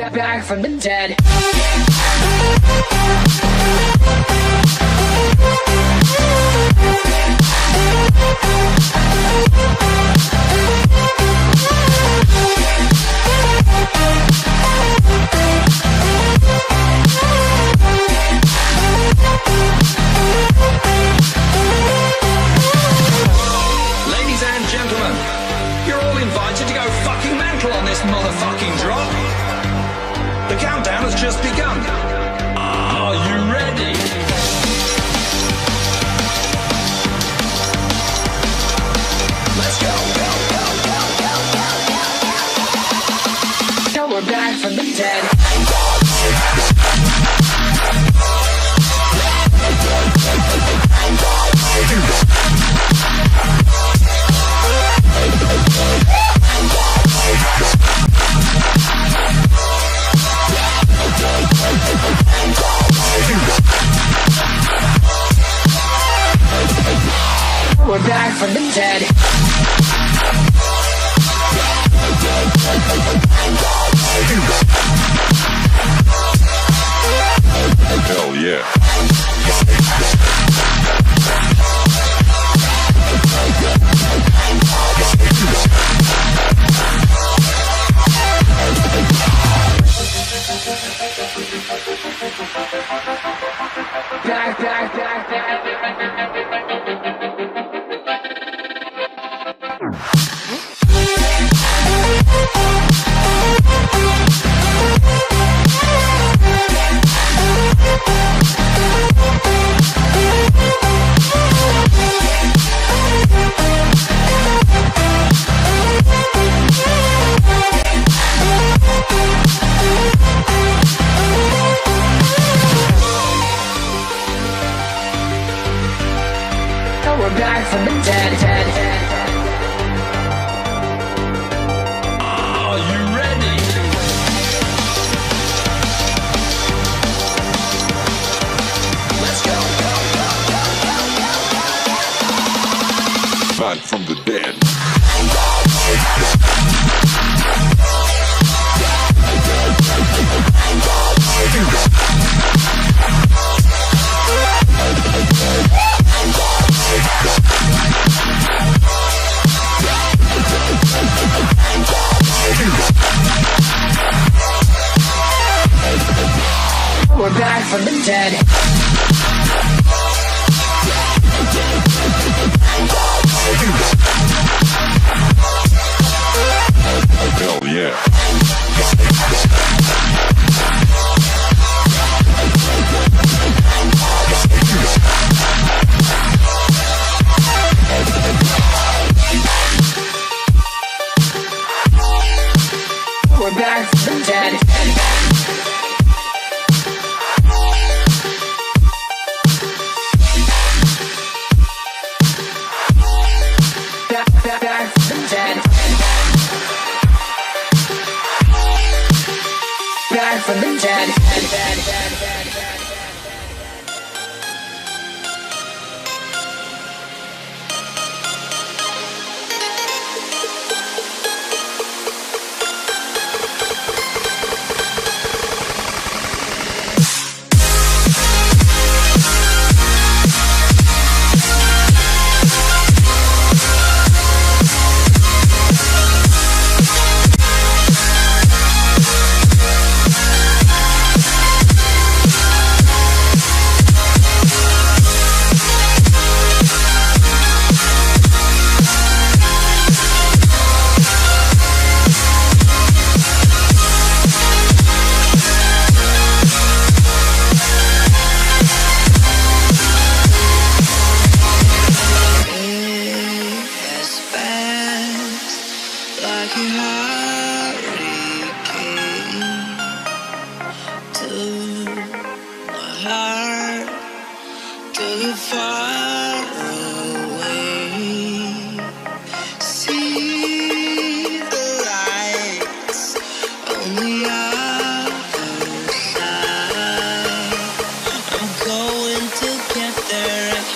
back from the dead. Ladies and gentlemen, you're all invited to go fucking mental on this motherfucking drop. The countdown has just begun. Are you ready? Let's go, go, go, go, go, go, go. Now we're back from the dead. We're back from the dead. Hell yeah. Back, back, back, back. We're back from the dead. Are you ready? Let's go, go, go, go, go, go. Back from the dead. We're back from the dead. Hell yeah. We're back from the dead. Back from the dead. Back from the dead.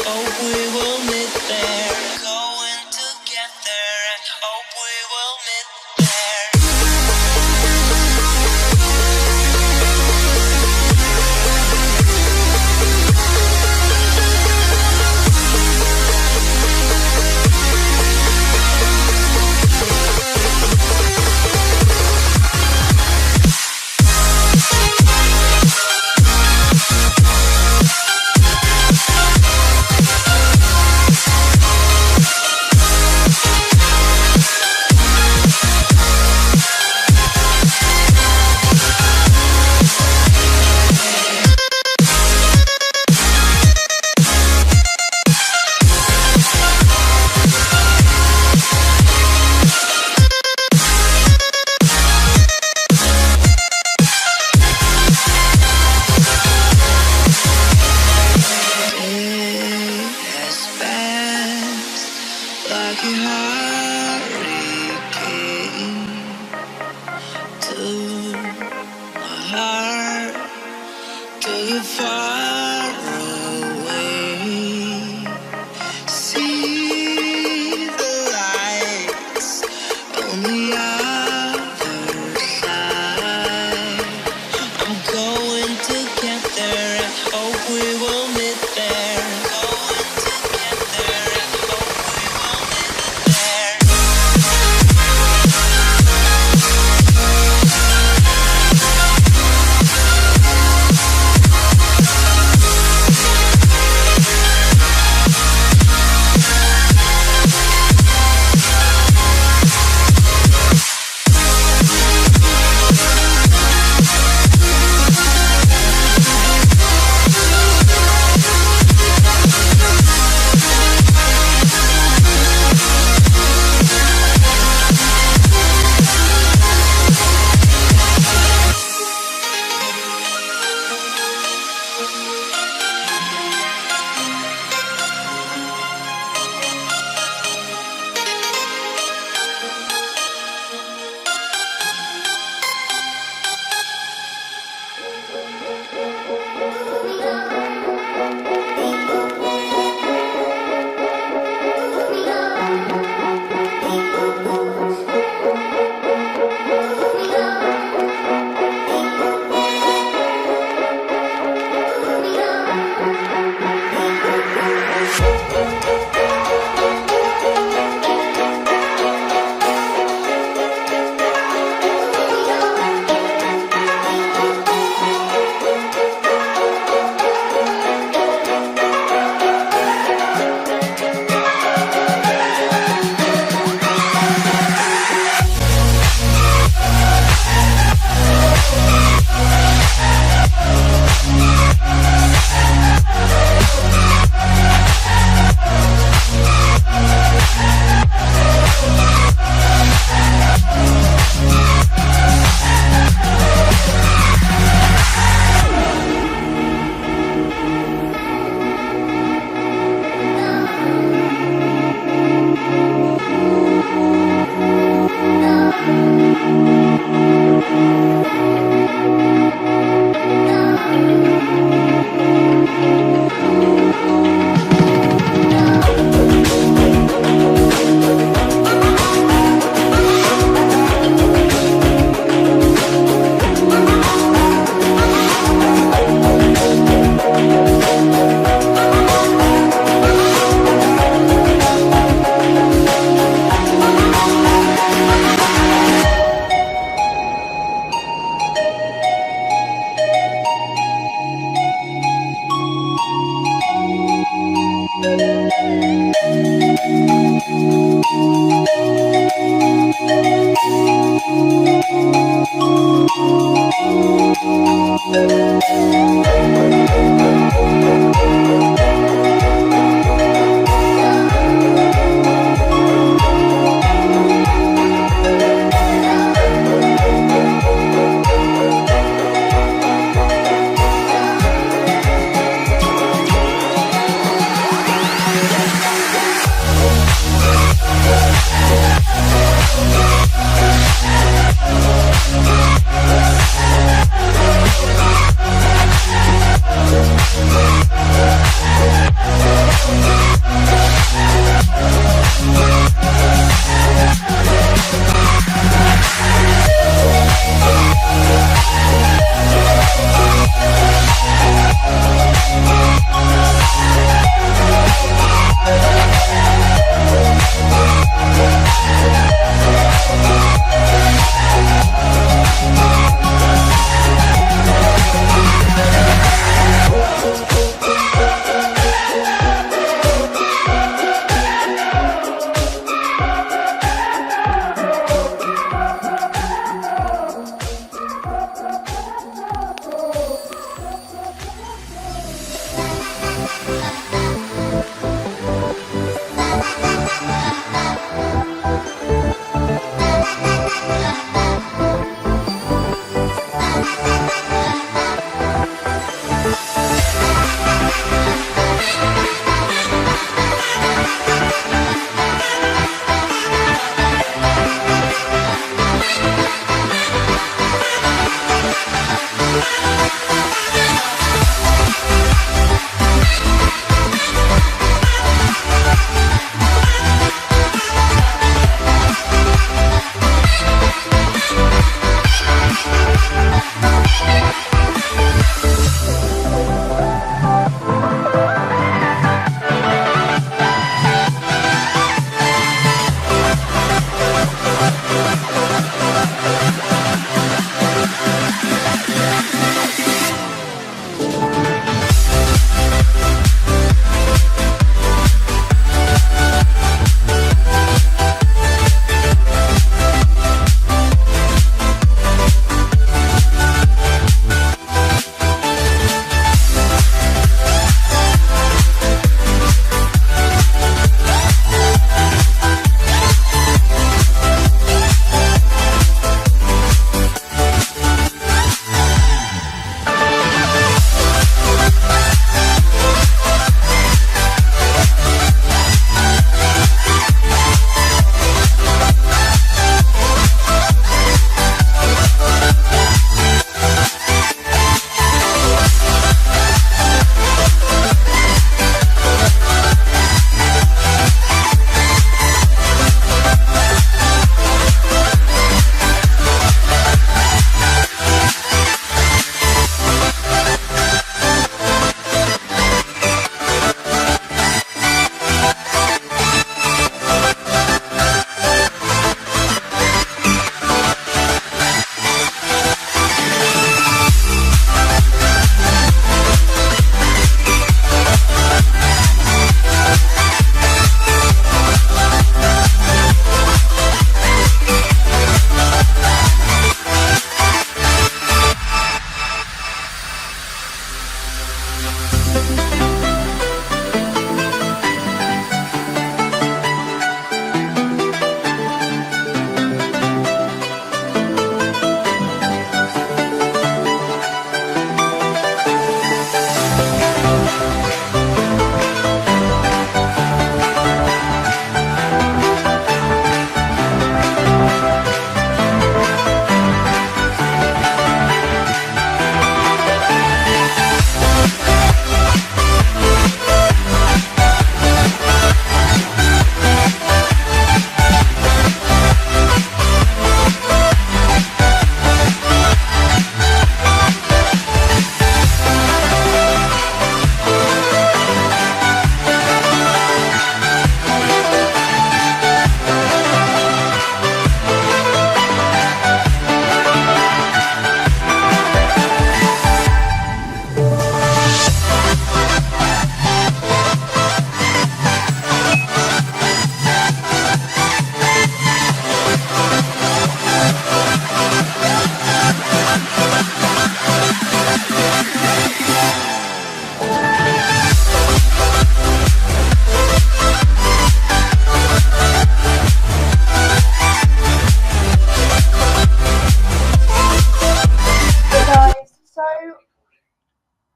Hope we will meet there. you're far away. See the lights on the other side. I'm going to get there and hope we will meet there. Going to get there and hope we will meet there.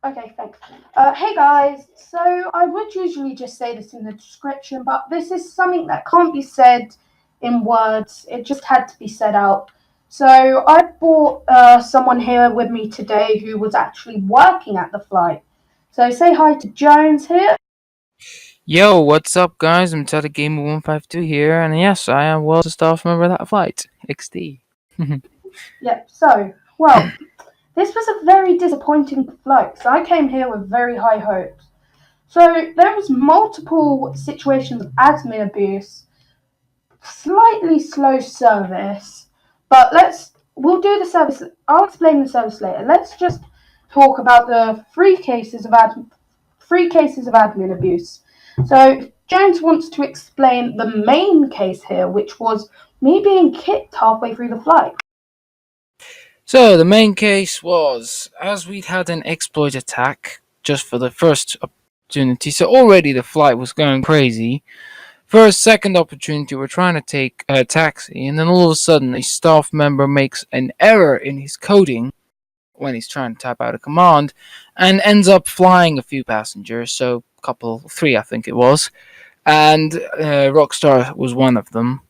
Okay, thanks. Hey guys, so I would usually just say this in the description, but this is something that can't be said in words. It just had to be said out. So I brought someone here with me today who was actually working at the flight. So say hi to Jones here. Yo, what's up, guys? I'm TeleGamer152 here, and yes, I am well as a staff member of that flight. XD. Yep, so, well, this was a very disappointing flight, so I came here with very high hopes. So there was multiple situations of admin abuse, slightly slow service, but we'll do the service. I'll explain the service later. Let's just talk about the three cases of admin abuse. So Jones wants to explain the main case here, which was me being kicked halfway through the flight. So, the main case was, as we'd had an exploit attack just for the first opportunity, so already the flight was going crazy. First, second opportunity, we're trying to take a taxi, and then all of a sudden, a staff member makes an error in his coding when he's trying to type out a command, and ends up flying a few passengers, so three I think it was, and Rockstar was one of them.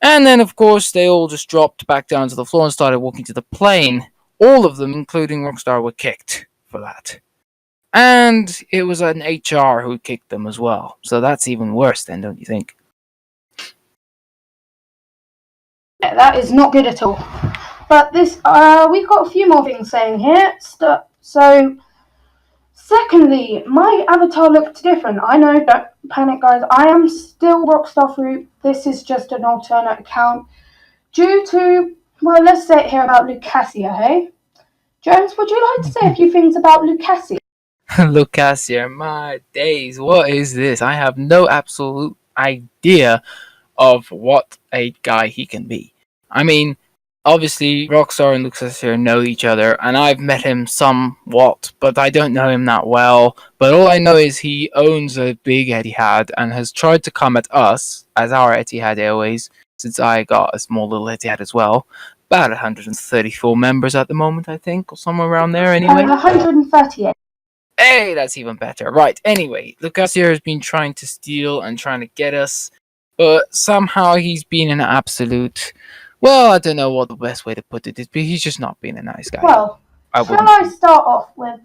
And then, of course, they all just dropped back down to the floor and started walking to the plane. All of them, including Rockstar, were kicked for that. And it was an HR who kicked them as well. So that's even worse then, don't you think? Yeah, that is not good at all. But this, we've got a few more things saying here. So, secondly, my avatar looked different. I know, don't panic, guys. I am still Rockstar Fruit. This is just an alternate account. Due to, well, let's say it here about Lucasia, hey? Jones, would you like to say a few things about Lucasia? Lucasia, my days, what is this? I have no absolute idea of what a guy he can be. I mean, obviously, Rockstar and Lucasia know each other, and I've met him somewhat, but I don't know him that well. But all I know is he owns a big Etihad and has tried to come at us, as our Etihad Airways, since I got a small little Etihad as well. About 134 members at the moment, I think, or somewhere around there anyway. 138. Hey, that's even better. Right, anyway, Lucasia has been trying to steal and trying to get us, but somehow he's been an absolute... Well, I don't know what the best way to put it is, but he's just not been a nice guy. Well, shall I start off with...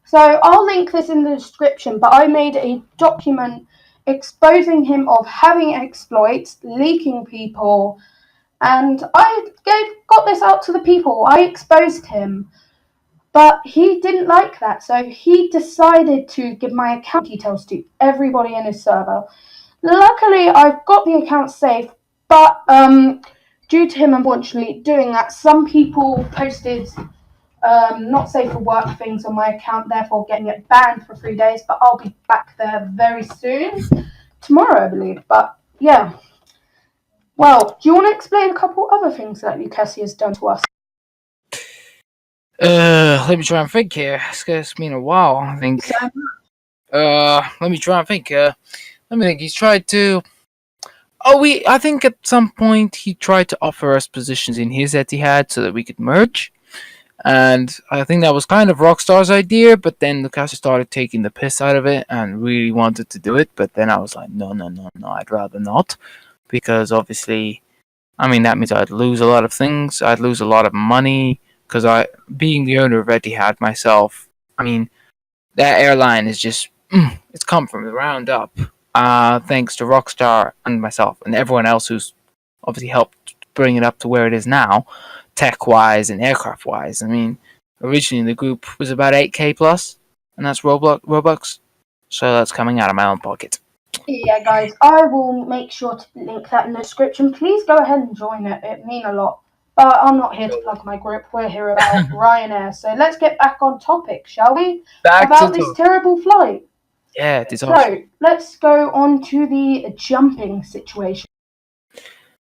So, I'll link this in the description, but I made a document exposing him of having exploits, leaking people, and I got this out to the people. I exposed him. But he didn't like that, so he decided to give my account details to everybody in his server. Luckily, I've got the account safe, but due to him unfortunately doing that, some people posted not safe for work things on my account, therefore getting it banned for 3 days, but I'll be back there very soon. Tomorrow, I believe, but yeah. Well, do you want to explain a couple other things that Lucasia has done to us? Let me try and think here. It's been a while, I think. Let me try and think. Let me think. He's tried to... I think at some point he tried to offer us positions in his Etihad so that we could merge. And I think that was kind of Rockstar's idea, but then Lucasia started taking the piss out of it and really wanted to do it. But then I was like, no, I'd rather not. Because obviously, I mean, that means I'd lose a lot of things. I'd lose a lot of money. Because being the owner of Etihad myself, I mean, that airline is just, it's come from the ground up. Thanks to Rockstar and myself and everyone else who's obviously helped bring it up to where it is now, tech-wise and aircraft-wise. I mean, originally the group was about 8k plus, and that's Robux, so that's coming out of my own pocket. Yeah, guys, I will make sure to link that in the description. Please go ahead and join it. It means a lot. But I'm not here to plug my group. We're here about Ryanair. So let's get back on topic, shall we? About this terrible flight. Yeah, disaster. So let's go on to the jumping situation.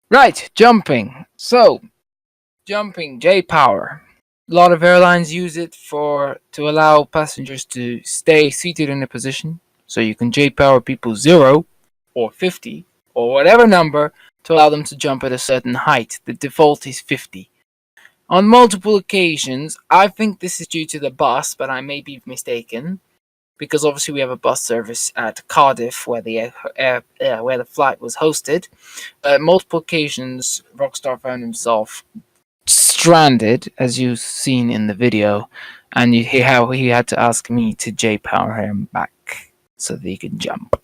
Right, jumping. So, jumping, J-Power. A lot of airlines use it to allow passengers to stay seated in a position. So you can J-Power people 0 or 50 or whatever number to allow them to jump at a certain height. The default is 50. On multiple occasions, I think this is due to the bus, but I may be mistaken, because obviously we have a bus service at Cardiff where the flight was hosted. Multiple occasions, Rockstar found himself stranded, as you've seen in the video, and you hear how he had to ask me to J-power him back so that he could jump.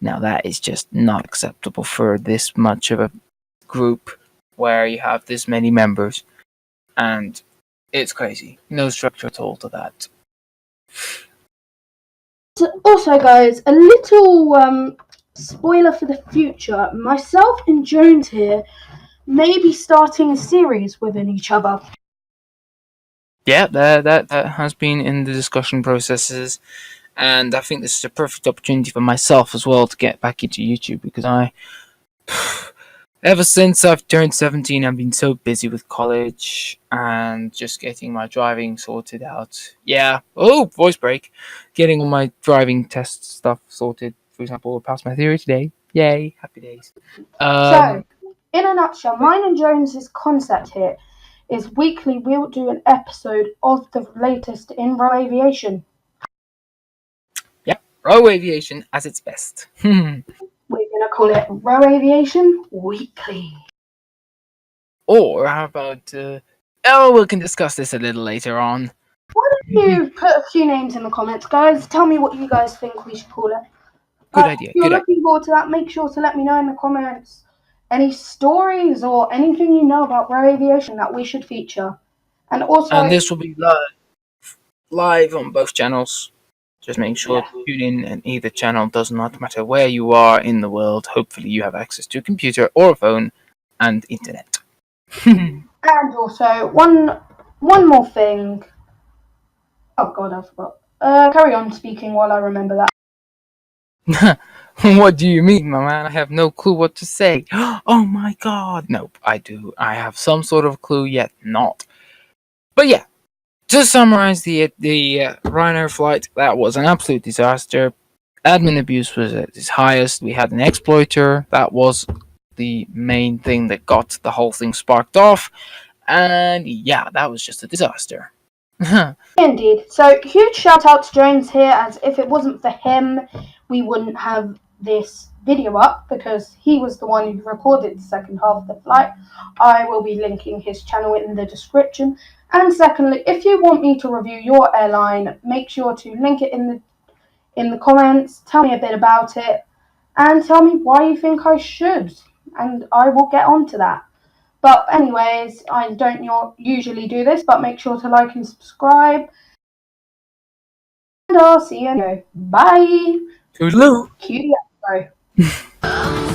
Now that is just not acceptable for this much of a group where you have this many members, and it's crazy. No structure at all to that. Also, guys, a little spoiler for the future. Myself and Jones here may be starting a series within each other. Yeah, that has been in the discussion processes, and I think this is a perfect opportunity for myself as well to get back into YouTube, because ever since I've turned 17, I've been so busy with college and just getting my driving sorted out. Yeah. Oh, voice break. Getting all my driving test stuff sorted. For example, I passed my theory today. Yay. Happy days. So, in a nutshell, mine and Jones's concept here is weekly we'll do an episode of the latest in row aviation. Row aviation at its best. We're going to call it Row Aviation Weekly. Or how about... we can discuss this a little later on. Why don't you put a few names in the comments, guys? Tell me what you guys think we should call it. Good idea. If you're looking forward to that, make sure to let me know in the comments any stories or anything you know about Row Aviation that we should feature. And also... And this will be live on both channels. Just make sure to tune in on either channel. Does not matter where you are in the world. Hopefully you have access to a computer or a phone and internet. And also, one more thing. Oh god, I forgot. Carry on speaking while I remember that. What do you mean, my man? I have no clue what to say. Oh my god. Nope, I do. I have some sort of clue, yet not. But yeah, to summarize the Ryanair flight, that was an absolute disaster. Admin abuse was at its highest. We had an exploiter. That was the main thing that got the whole thing sparked off. And yeah, that was just a disaster. Indeed. So, huge shout out to Jones here, as if it wasn't for him, we wouldn't have this video up, because he was the one who recorded the second half of the flight. I will be linking his channel in the description. And secondly, if you want me to review your airline, make sure to link it in the comments, tell me a bit about it, and tell me why you think I should, and I will get on to that. But anyways, I don't usually do this, but make sure to like and subscribe. And I'll see you. Bye. Toodaloo. Cue the outro.